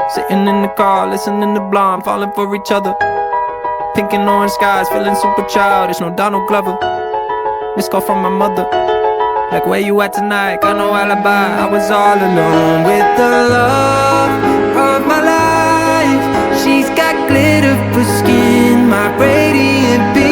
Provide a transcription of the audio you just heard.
Sitting in the car, listening to Blonde, falling for each other. Pink and orange skies, feeling super childish, no Donald Glover. Missed call from my mother, like where you at tonight, got no alibi. I was all alone with the love of my life. She's got glitter for skin, my radiant beauty.